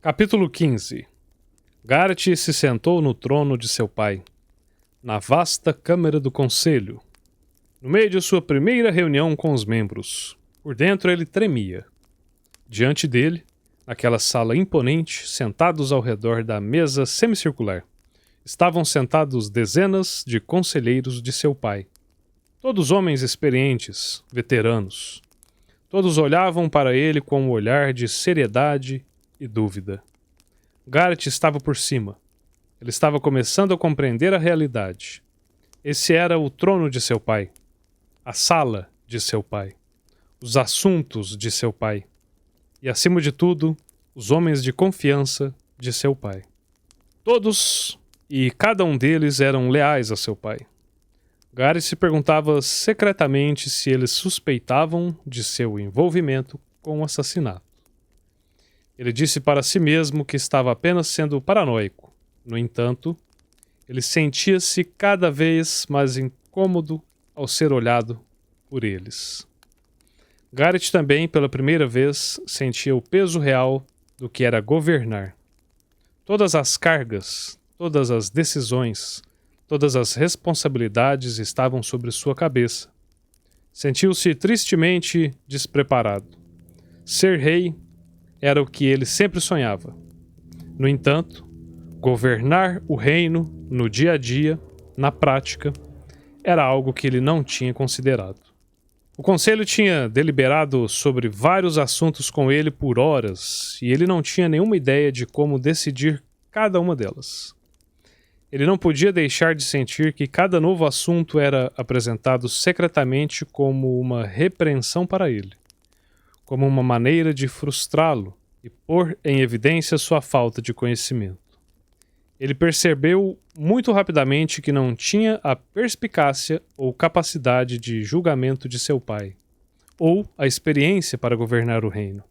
Capítulo 15. Gareth se sentou no trono de seu pai, na vasta câmara do conselho, no meio de sua primeira reunião com os membros. Por dentro ele tremia. Diante dele, naquela sala imponente, sentados ao redor da mesa semicircular, estavam sentados dezenas de conselheiros de seu pai. Todos homens experientes, veteranos. Todos olhavam para ele com um olhar de seriedade e dúvida. Gareth estava por cima. Ele estava começando a compreender a realidade. Esse era o trono de seu pai, a sala de seu pai, os assuntos de seu pai e, acima de tudo, os homens de confiança de seu pai. Todos e cada um deles eram leais a seu pai. Gareth se perguntava secretamente se eles suspeitavam de seu envolvimento com o assassinato. Ele disse para si mesmo que estava apenas sendo paranoico. No entanto, ele sentia-se cada vez mais incômodo ao ser olhado por eles. Gareth também, pela primeira vez, sentia o peso real do que era governar. Todas as cargas, todas as decisões, todas as responsabilidades estavam sobre sua cabeça. Sentiu-se tristemente despreparado. Ser rei era o que ele sempre sonhava. No entanto, governar o reino no dia a dia, na prática, era algo que ele não tinha considerado. O conselho tinha deliberado sobre vários assuntos com ele por horas e ele não tinha nenhuma ideia de como decidir cada uma delas. Ele não podia deixar de sentir que cada novo assunto era apresentado secretamente como uma repreensão para ele, como uma maneira de frustrá-lo e pôr em evidência sua falta de conhecimento. Ele percebeu muito rapidamente que não tinha a perspicácia ou capacidade de julgamento de seu pai, ou a experiência para governar o reino.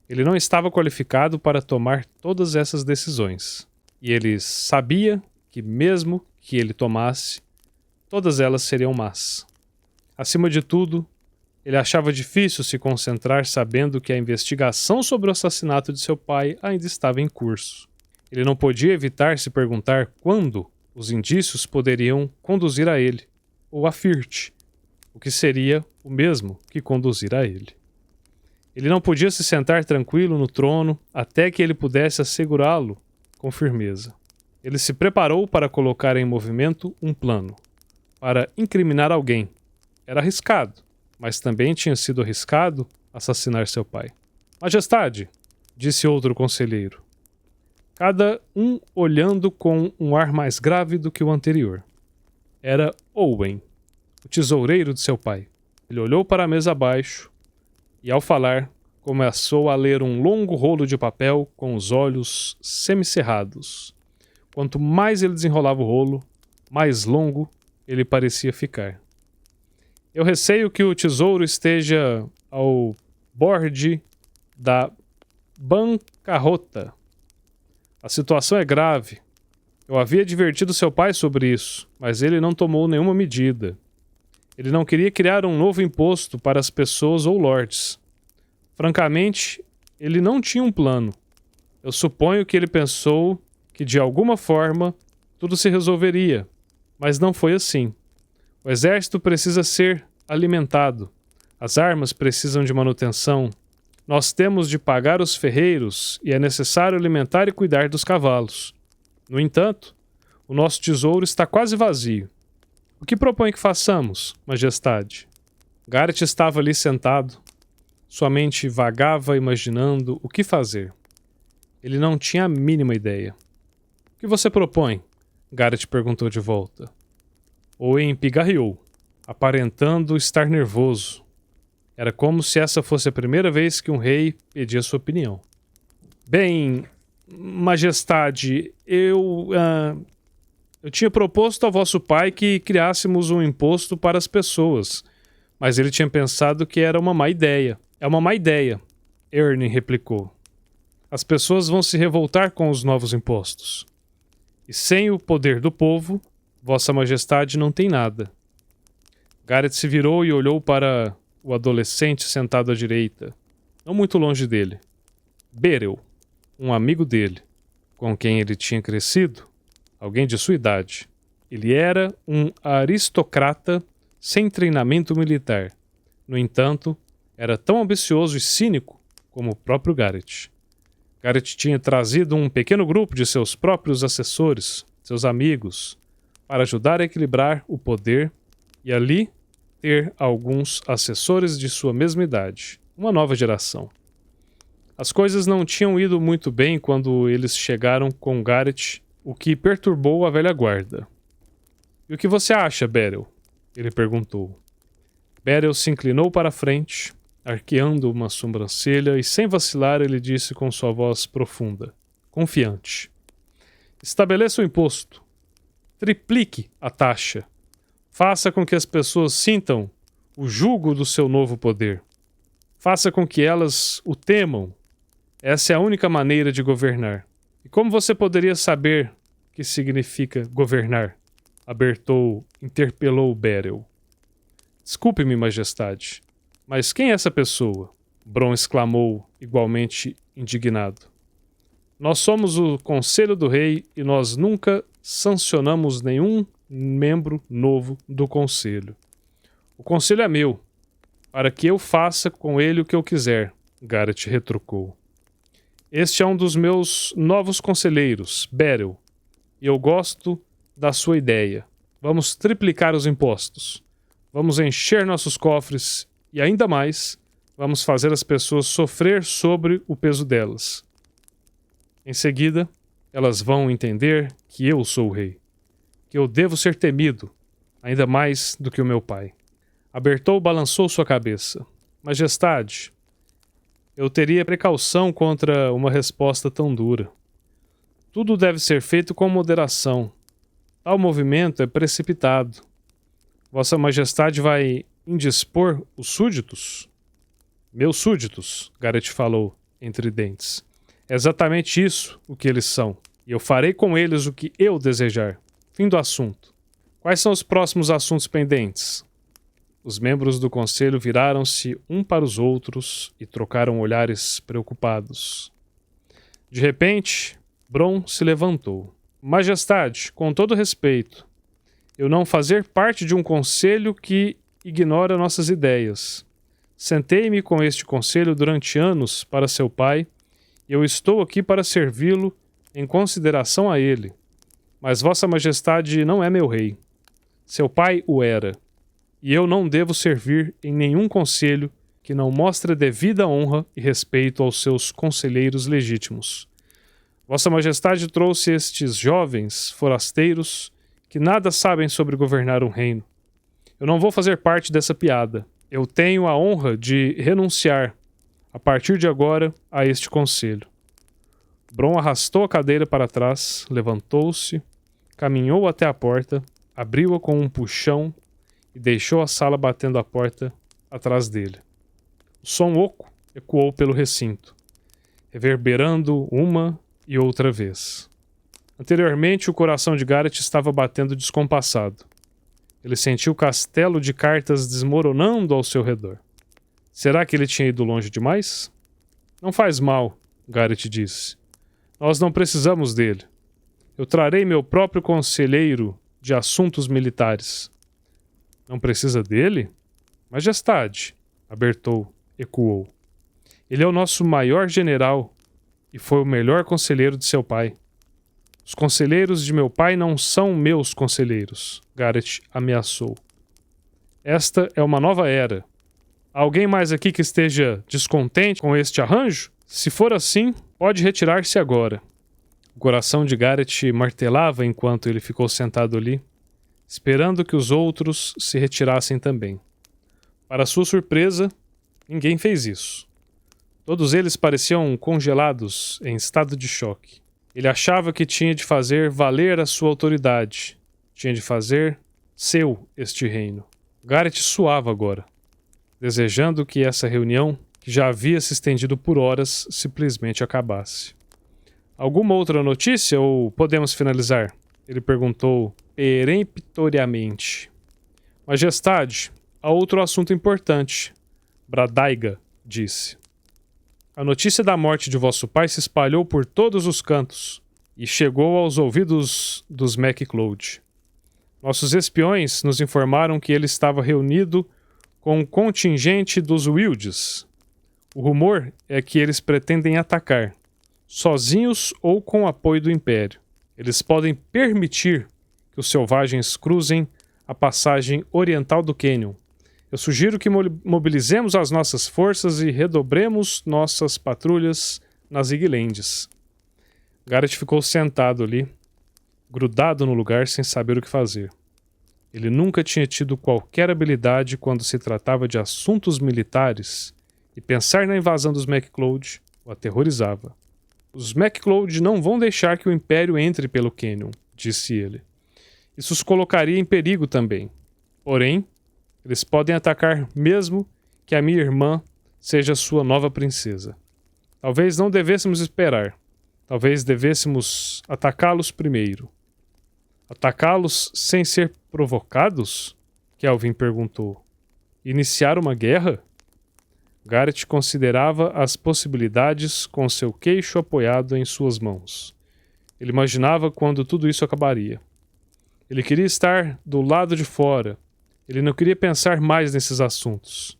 Ele não estava qualificado para tomar todas essas decisões, e ele sabia que mesmo que ele tomasse, todas elas seriam más. Acima de tudo, ele achava difícil se concentrar sabendo que a investigação sobre o assassinato de seu pai ainda estava em curso. Ele não podia evitar se perguntar quando os indícios poderiam conduzir a ele, ou a Firth, o que seria o mesmo que conduzir a ele. Ele não podia se sentar tranquilo no trono até que ele pudesse assegurá-lo com firmeza. Ele se preparou para colocar em movimento um plano, para incriminar alguém. Era arriscado, mas também tinha sido arriscado assassinar seu pai. Majestade, disse outro conselheiro, cada um olhando com um ar mais grave do que o anterior. Era Owen, o tesoureiro de seu pai. Ele olhou para a mesa abaixo e, ao falar, começou a ler um longo rolo de papel com os olhos semicerrados. Quanto mais ele desenrolava o rolo, mais longo ele parecia ficar. Eu receio que o tesouro esteja ao borde da bancarrota. A situação é grave. Eu havia advertido seu pai sobre isso, mas ele não tomou nenhuma medida. Ele não queria criar um novo imposto para as pessoas ou lords. Francamente, ele não tinha um plano. Eu suponho que ele pensou que, de alguma forma, tudo se resolveria, mas não foi assim. O exército precisa ser alimentado. As armas precisam de manutenção. Nós temos de pagar os ferreiros e é necessário alimentar e cuidar dos cavalos. No entanto, o nosso tesouro está quase vazio. O que propõe que façamos, Majestade? Gareth estava ali sentado. Sua mente vagava imaginando o que fazer. Ele não tinha a mínima ideia. O que você propõe? Gareth perguntou de volta. Owen pigarreou, aparentando estar nervoso. Era como se essa fosse a primeira vez que um rei pedia sua opinião. Bem, Majestade, eu tinha proposto ao vosso pai que criássemos um imposto para as pessoas, mas ele tinha pensado que era uma má ideia. É uma má ideia, Ernie replicou. As pessoas vão se revoltar com os novos impostos. E sem o poder do povo, Vossa Majestade não tem nada. Gareth se virou e olhou para o adolescente sentado à direita, não muito longe dele. Beryl, um amigo dele, com quem ele tinha crescido, alguém de sua idade. Ele era um aristocrata sem treinamento militar. No entanto, era tão ambicioso e cínico como o próprio Garrett. Garrett tinha trazido um pequeno grupo de seus próprios assessores, seus amigos, para ajudar a equilibrar o poder e ali ter alguns assessores de sua mesma idade, uma nova geração. As coisas não tinham ido muito bem quando eles chegaram com Garrett, o que perturbou a velha guarda. "E o que você acha, Beryl?" ele perguntou. Beryl se inclinou para a frente, arqueando uma sobrancelha, e sem vacilar ele disse com sua voz profunda, confiante: "Estabeleça o imposto. Triplique a taxa. Faça com que as pessoas sintam o jugo do seu novo poder. Faça com que elas o temam. Essa é a única maneira de governar." "E como você poderia saber o que significa governar?" interpelou Beryl. "Desculpe-me, Majestade, mas quem é essa pessoa?" Bron exclamou, igualmente indignado. "Nós somos o Conselho do Rei e nós nunca sancionamos nenhum membro novo do Conselho. O Conselho é meu, para que eu faça com ele o que eu quiser", Garrett retrucou. "Este é um dos meus novos conselheiros, Beryl, e eu gosto da sua ideia. Vamos triplicar os impostos. Vamos encher nossos cofres e, ainda mais, vamos fazer as pessoas sofrer sobre o peso delas. Em seguida, elas vão entender que eu sou o rei, que eu devo ser temido, ainda mais do que o meu pai." Bertol balançou sua cabeça. "Majestade, eu teria precaução contra uma resposta tão dura. Tudo deve ser feito com moderação. Tal movimento é precipitado. Vossa Majestade vai indispor os súditos?" "Meus súditos", Garrett falou, entre dentes. "É exatamente isso o que eles são, e eu farei com eles o que eu desejar. Fim do assunto. Quais são os próximos assuntos pendentes?" Os membros do conselho viraram-se um para os outros e trocaram olhares preocupados. De repente, Bron se levantou. "Majestade, com todo respeito, eu não fazer parte de um conselho que ignora nossas ideias. Sentei-me com este conselho durante anos para seu pai e eu estou aqui para servi-lo em consideração a ele. Mas Vossa Majestade não é meu rei. Seu pai o era. E eu não devo servir em nenhum conselho que não mostre devida honra e respeito aos seus conselheiros legítimos. Vossa Majestade trouxe estes jovens forasteiros que nada sabem sobre governar um reino. Eu não vou fazer parte dessa piada. Eu tenho a honra de renunciar, a partir de agora, a este conselho." Bron arrastou a cadeira para trás, levantou-se, caminhou até a porta, abriu-a com um puxão e deixou a sala batendo a porta atrás dele. O som oco ecoou pelo recinto, reverberando uma e outra vez. Anteriormente, o coração de Garrett estava batendo descompassado. Ele sentiu o castelo de cartas desmoronando ao seu redor. Será que ele tinha ido longe demais? "Não faz mal", Garrett disse. "Nós não precisamos dele. Eu trarei meu próprio conselheiro de assuntos militares." "Não precisa dele?" "Majestade", Bertol ecoou. "Ele é o nosso maior general e foi o melhor conselheiro de seu pai." "Os conselheiros de meu pai não são meus conselheiros", Garrett ameaçou. "Esta é uma nova era. Há alguém mais aqui que esteja descontente com este arranjo? Se for assim, pode retirar-se agora." O coração de Garrett martelava enquanto ele ficou sentado ali, esperando que os outros se retirassem também. Para sua surpresa, ninguém fez isso. Todos eles pareciam congelados em estado de choque. Ele achava que tinha de fazer valer a sua autoridade. Tinha de fazer seu este reino. Garrett suava agora, desejando que essa reunião, que já havia se estendido por horas, simplesmente acabasse. "Alguma outra notícia ou podemos finalizar?" Ele perguntou peremptoriamente. "Majestade, há outro assunto importante", Bradaiga disse. A notícia da morte de vosso pai se espalhou por todos os cantos e chegou aos ouvidos dos MacLeod. Nossos espiões nos informaram que ele estava reunido com um contingente dos Wilds. O rumor é que eles pretendem atacar, sozinhos ou com o apoio do Império. Eles podem permitir que os selvagens cruzem a passagem oriental do Canyon. Eu sugiro que mobilizemos as nossas forças e redobremos nossas patrulhas nas Iglandes. Garrett ficou sentado ali, grudado no lugar sem saber o que fazer. Ele nunca tinha tido qualquer habilidade quando se tratava de assuntos militares, e pensar na invasão dos MacLeod o aterrorizava. Os MacLeod não vão deixar que o Império entre pelo Canyon, disse ele. Isso os colocaria em perigo também. Porém, eles podem atacar mesmo que a minha irmã seja sua nova princesa. Talvez não devêssemos esperar. Talvez devêssemos atacá-los primeiro. Atacá-los sem ser provocados? Kelvin perguntou. Iniciar uma guerra? Garrett considerava as possibilidades com seu queixo apoiado em suas mãos. Ele imaginava quando tudo isso acabaria. Ele queria estar do lado de fora. Ele não queria pensar mais nesses assuntos.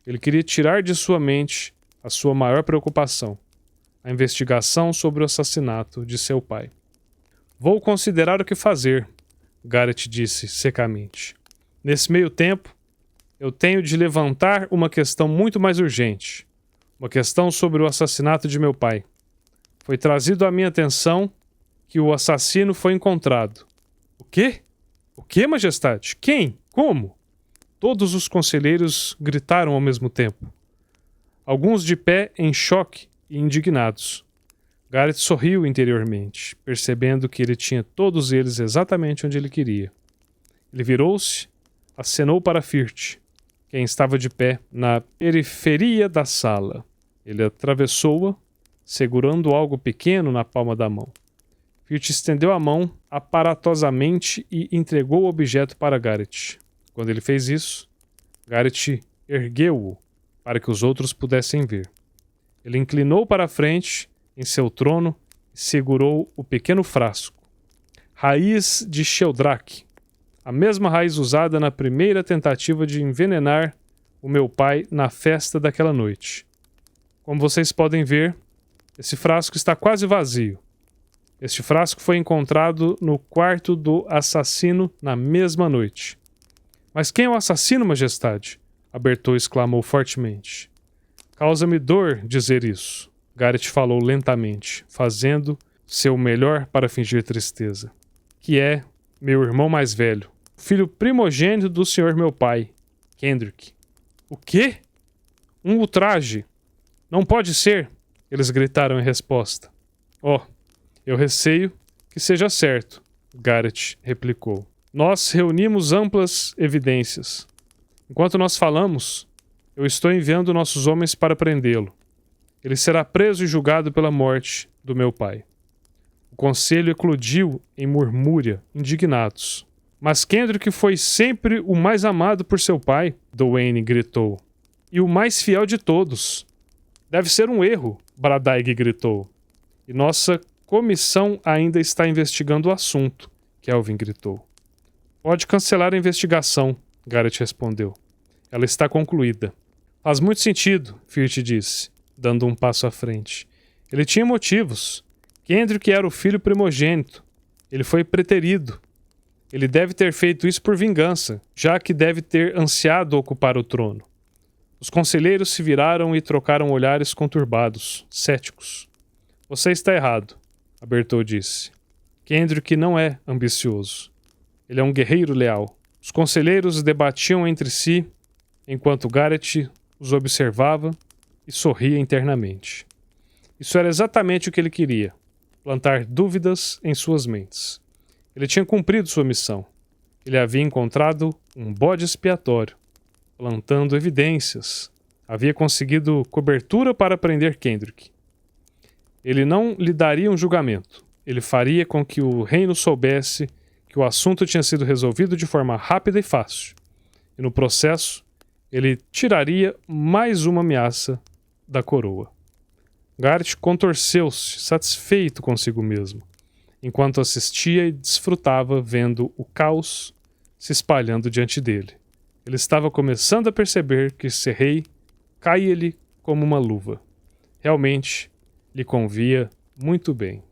Ele queria tirar de sua mente a sua maior preocupação, a investigação sobre o assassinato de seu pai. Vou considerar o que fazer, Garrett disse secamente. Nesse meio tempo, eu tenho de levantar uma questão muito mais urgente. Uma questão sobre o assassinato de meu pai. Foi trazido à minha atenção que o assassino foi encontrado. O quê? O quê, majestade? Quem? Como? Todos os conselheiros gritaram ao mesmo tempo. Alguns de pé em choque e indignados. Garrett sorriu interiormente, percebendo que ele tinha todos eles exatamente onde ele queria. Ele virou-se, acenou para Firth, quem estava de pé na periferia da sala. Ele atravessou-a, segurando algo pequeno na palma da mão. Firth estendeu a mão aparatosamente e entregou o objeto para Garrett. Quando ele fez isso, Garrett ergueu-o para que os outros pudessem ver. Ele inclinou para a frente em seu trono e segurou o pequeno frasco. Raiz de Sheldrak, a mesma raiz usada na primeira tentativa de envenenar o meu pai na festa daquela noite. Como vocês podem ver, esse frasco está quase vazio. Este frasco foi encontrado no quarto do assassino na mesma noite. Mas quem é o assassino, majestade? Berthaud exclamou fortemente. Causa-me dor dizer isso. Garrett falou lentamente, fazendo seu melhor para fingir tristeza. Que é meu irmão mais velho, filho primogênito do senhor meu pai, Kendrick. O quê? Um ultraje. Não pode ser, eles gritaram em resposta. Eu receio que seja certo, Garrett replicou. Nós reunimos amplas evidências. Enquanto nós falamos, eu estou enviando nossos homens para prendê-lo. Ele será preso e julgado pela morte do meu pai. O conselho eclodiu em murmúria, indignados. Mas Kendrick foi sempre o mais amado por seu pai, Dwayne gritou. E o mais fiel de todos. Deve ser um erro, Bradaig gritou. E nossa comissão ainda está investigando o assunto, Kelvin gritou. Pode cancelar a investigação, Garrett respondeu. Ela está concluída. Faz muito sentido, Firth disse, dando um passo à frente. Ele tinha motivos. Kendrick era o filho primogênito. Ele foi preterido. Ele deve ter feito isso por vingança, já que deve ter ansiado ocupar o trono. Os conselheiros se viraram e trocaram olhares conturbados, céticos. Você está errado, Berthaud disse. Kendrick não é ambicioso. Ele é um guerreiro leal. Os conselheiros debatiam entre si, enquanto Garrett os observava e sorria internamente. Isso era exatamente o que ele queria, plantar dúvidas em suas mentes. Ele tinha cumprido sua missão. Ele havia encontrado um bode expiatório, plantando evidências. Havia conseguido cobertura para prender Kendrick. Ele não lhe daria um julgamento. Ele faria com que o reino soubesse que o assunto tinha sido resolvido de forma rápida e fácil. E no processo, ele tiraria mais uma ameaça da coroa. Garrett contorceu-se, satisfeito consigo mesmo, enquanto assistia e desfrutava vendo o caos se espalhando diante dele. Ele estava começando a perceber que ser rei caía-lhe como uma luva. Realmente lhe convia muito bem.